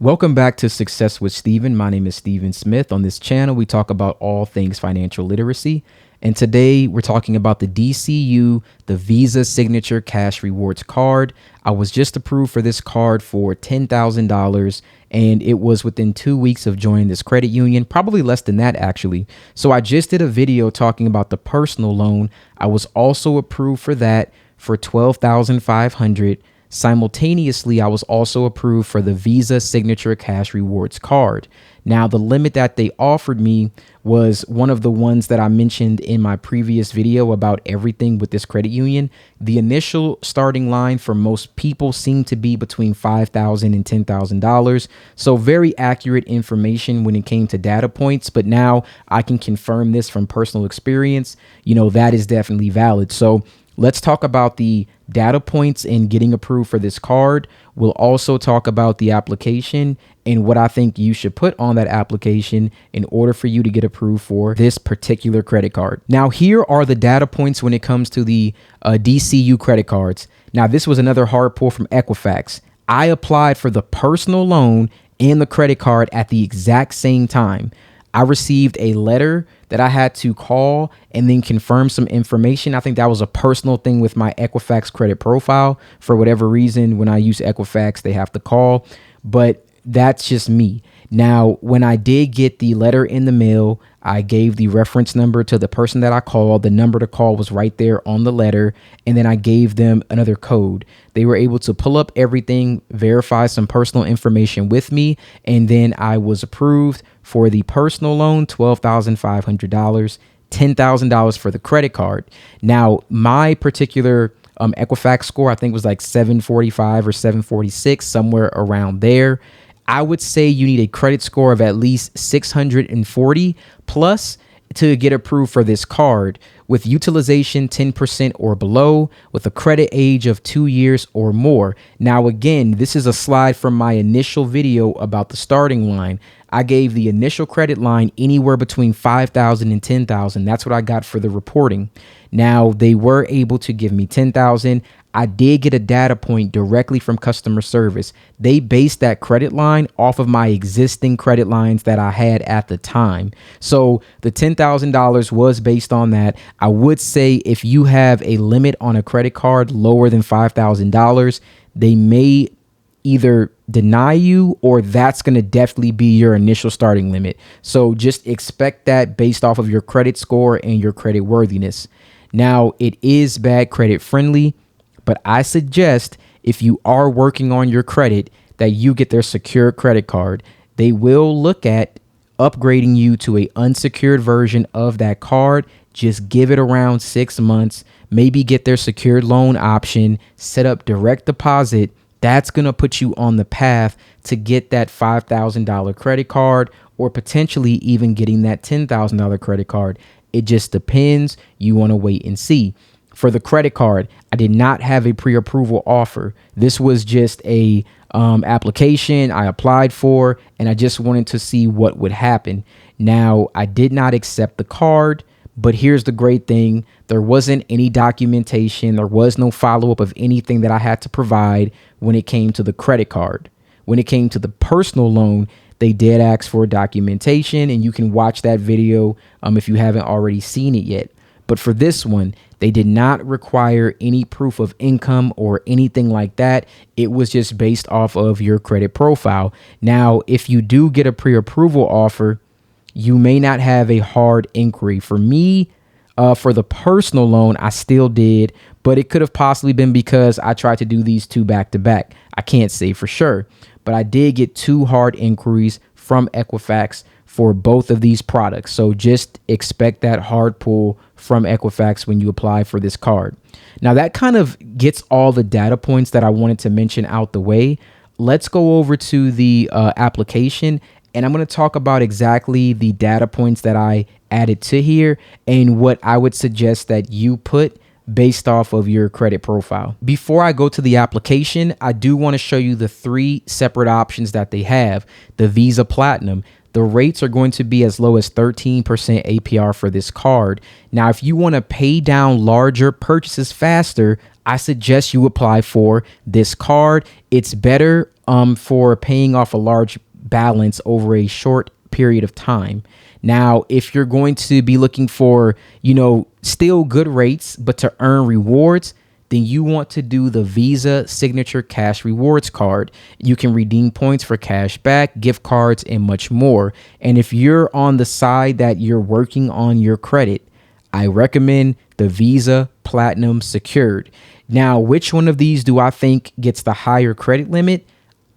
Welcome back to Success with Steven. My name is Steven Smith. On this channel, we talk about all things financial literacy. And today we're talking about the DCU, the Visa Signature Cash Rewards Card. I was just approved for this card for $10,000 and it was within 2 weeks of joining this credit union, probably less than that actually. So I just did a video talking about the personal loan. I was also approved for that for $12,500. Simultaneously, I was also approved for the Visa Signature Cash Rewards Card. Now, the limit that they offered me was one of the ones that I mentioned in my previous video about everything with this credit union. The initial starting line for most people seemed to be between $5,000 and $10,000. So very accurate information when it came to data points. But now I can confirm this from personal experience. That is definitely valid. So let's talk about the data points in getting approved for this card. We'll also talk about the application and what I think you should put on that application in order for you to get approved for this particular credit card. Now, here are the data points when it comes to the DCU credit cards. Now, this was another hard pull from Equifax. I applied for the personal loan and the credit card at the exact same time. I received a letter that I had to call and then confirm some information. I think that was a personal thing with my Equifax credit profile. For whatever reason, when I use Equifax, they have to call, but that's just me. Now, when I did get the letter in the mail, I gave the reference number to the person that I called. The number to call was right there on the letter. And then I gave them another code. They were able to pull up everything, verify some personal information with me. And then I was approved for the personal loan, $12,500, $10,000 for the credit card. Now, my particular Equifax score, I think was like 745 or 746, somewhere around there. I would say you need a credit score of at least 640 plus to get approved for this card, with utilization 10% or below, with a credit age of 2 years or more. Now, again, this is a slide from my initial video about the starting line. I gave the initial credit line anywhere between $5,000 and $10,000. That's what I got for the reporting. Now, they were able to give me $10,000. I did get a data point directly from customer service. They based that credit line off of my existing credit lines that I had at the time. So the $10,000 was based on that. I would say if you have a limit on a credit card lower than $5,000, they may either deny you or that's going to definitely be your initial starting limit. So just expect that based off of your credit score and your credit worthiness. Now, it is bad credit friendly, but I suggest if you are working on your credit that you get their secure credit card. They will look at upgrading you to an unsecured version of that card. Just give it around 6 months, maybe get their secured loan option, set up direct deposit. That's going to put you on the path to get that $5,000 credit card or potentially even getting that $10,000 credit card. It just depends. You want to wait and see. For the credit card, I did not have a pre-approval offer. This was just a application I applied for, and I just wanted to see what would happen. Now, I did not accept the card, but here's the great thing. There wasn't any documentation. There was no follow-up of anything that I had to provide when it came to the credit card. When it came to the personal loan, they did ask for documentation, and you can watch that video if you haven't already seen it yet. But for this one, they did not require any proof of income or anything like that. It was just based off of your credit profile. Now, if you do get a pre-approval offer, you may not have a hard inquiry. For me, for the personal loan, I still did, but it could have possibly been because I tried to do these two back to back. I can't say for sure, but I did get 2 hard inquiries from Equifax for both of these products. So just expect that hard pull from Equifax when you apply for this card. Now that kind of gets all the data points that I wanted to mention out the way. Let's go over to the application, and I'm going to talk about exactly the data points that I added to here and what I would suggest that you put based off of your credit profile. Before I go to the application, I do want to show you the 3 separate options that they have. The Visa Platinum. The rates are going to be as low as 13% APR for this card. Now, if you want to pay down larger purchases faster, I suggest you apply for this card. It's better for paying off a large balance over a short period of time. Now, if you're going to be looking for, still good rates, but to earn rewards, then you want to do the Visa Signature Cash Rewards Card. You can redeem points for cash back, gift cards, and much more. And if you're on the side that you're working on your credit, I recommend the Visa Platinum Secured. Now, which one of these do I think gets the higher credit limit?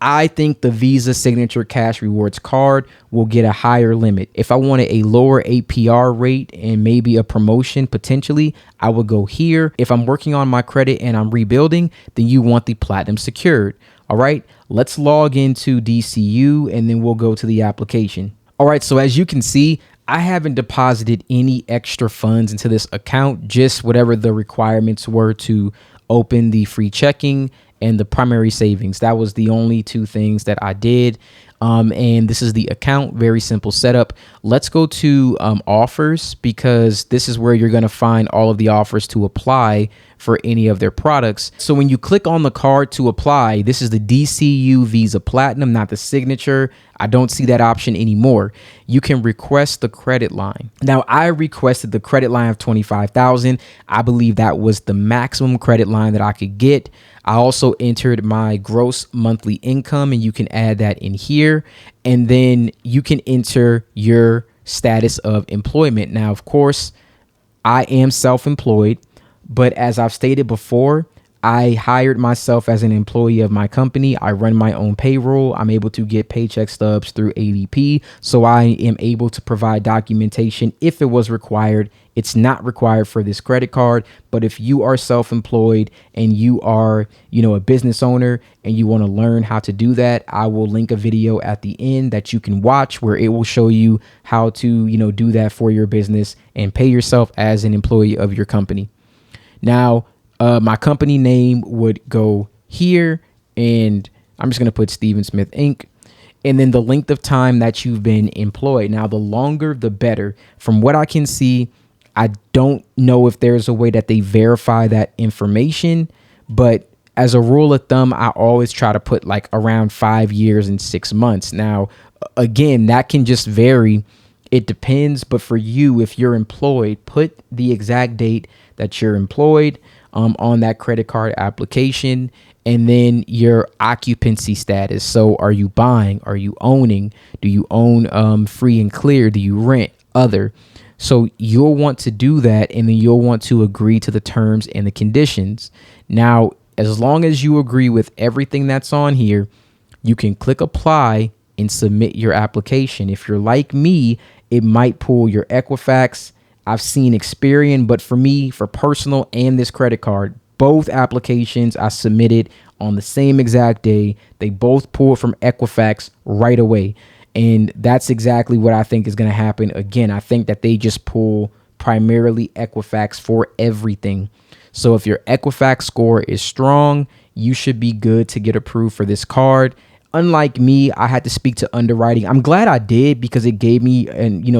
I think the Visa Signature Cash Rewards Card will get a higher limit. If I wanted a lower APR rate and maybe a promotion potentially, I would go here. If I'm working on my credit and I'm rebuilding, then you want the Platinum Secured. All right, let's log into DCU and then we'll go to the application. All right, so as you can see, I haven't deposited any extra funds into this account, just whatever the requirements were to open the free checking and the primary savings. That was the only two things that I did. And this is the account, very simple setup. Let's go to offers, because this is where you're going to find all of the offers to apply for any of their products. So when you click on the card to apply, this is the DCU Visa Platinum, not the Signature. I don't see that option anymore. You can request the credit line. Now, I requested the credit line of $25,000. I believe that was the maximum credit line that I could get. I also entered my gross monthly income, and you can add that in here. And then you can enter your status of employment. Now, of course, I am self-employed, but as I've stated before, I hired myself as an employee of my company. I run my own payroll. I'm able to get paycheck stubs through ADP. So I am able to provide documentation if it was required. It's not required for this credit card, but if you are self-employed and you are, a business owner and you want to learn how to do that, I will link a video at the end that you can watch where it will show you how to, do that for your business and pay yourself as an employee of your company. Now, my company name would go here, and I'm just going to put Steven Smith Inc. And then the length of time that you've been employed. Now, the longer, the better. From what I can see, I don't know if there's a way that they verify that information, but as a rule of thumb, I always try to put like around 5 years and 6 months. Now, again, that can just vary. It depends. But for you, if you're employed, put the exact date that you're employed on that credit card application, and then your occupancy status. So are you buying? Are you owning? Do you own free and clear? Do you rent? Other? So you'll want to do that, and then you'll want to agree to the terms and the conditions. Now, as long as you agree with everything that's on here, you can click apply and submit your application. If you're like me, it might pull your Equifax. I've seen Experian, but for me, for personal and this credit card, both applications I submitted on the same exact day. They both pulled from Equifax right away. And that's exactly what I think is going to happen. Again, I think that they just pull primarily Equifax for everything. So if your Equifax score is strong, you should be good to get approved for this card. Unlike me, I had to speak to underwriting. I'm glad I did, because it gave me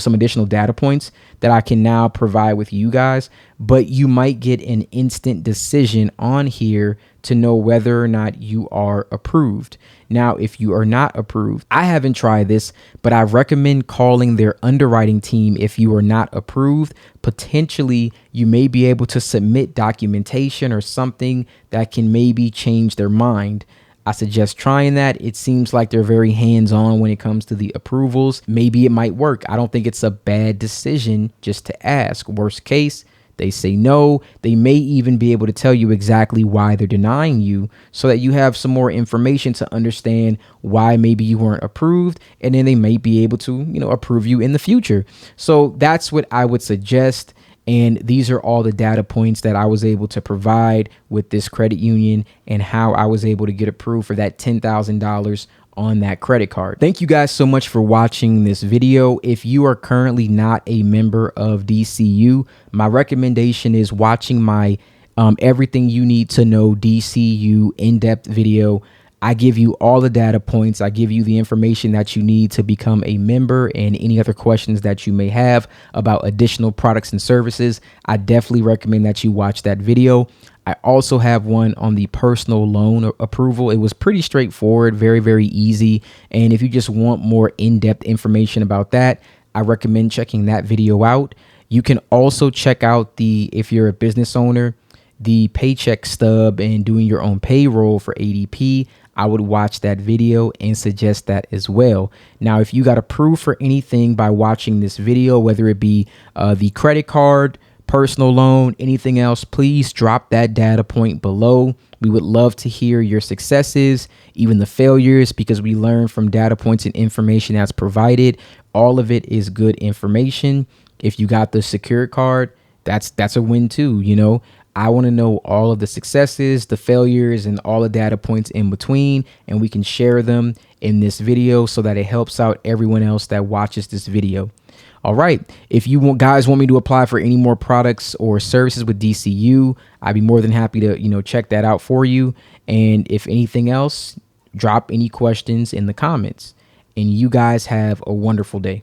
some additional data points that I can now provide with you guys. But you might get an instant decision on here to know whether or not you are approved. Now, if you are not approved, I haven't tried this, but I recommend calling their underwriting team if you are not approved. Potentially, you may be able to submit documentation or something that can maybe change their mind. I suggest trying that. It seems like they're very hands-on when it comes to the approvals. Maybe it might work. I don't think it's a bad decision just to ask. Worst case, they say no. They may even be able to tell you exactly why they're denying you, so that you have some more information to understand why maybe you weren't approved, and then they may be able to, approve you in the future. So that's what I would suggest. And these are all the data points that I was able to provide with this credit union and how I was able to get approved for that $10,000 on that credit card. Thank you guys so much for watching this video. If you are currently not a member of DCU, my recommendation is watching my Everything You Need to Know DCU in-depth video. I give you all the data points. I give you the information that you need to become a member, and any other questions that you may have about additional products and services. I definitely recommend that you watch that video. I also have one on the personal loan approval. It was pretty straightforward, very, very easy. And if you just want more in-depth information about that, I recommend checking that video out. You can also check out if you're a business owner, the paycheck stub and doing your own payroll for ADP. I would watch that video and suggest that as well. Now, if you got approved for anything by watching this video, whether it be the credit card, personal loan, anything else, please drop that data point below. We would love to hear your successes, even the failures, because we learn from data points and information that's provided. All of it is good information. If you got the secured card, that's a win too. I want to know all of the successes, the failures, and all the data points in between, and we can share them in this video so that it helps out everyone else that watches this video. All right. If you guys want me to apply for any more products or services with DCU, I'd be more than happy to, check that out for you. And if anything else, drop any questions in the comments. And you guys have a wonderful day.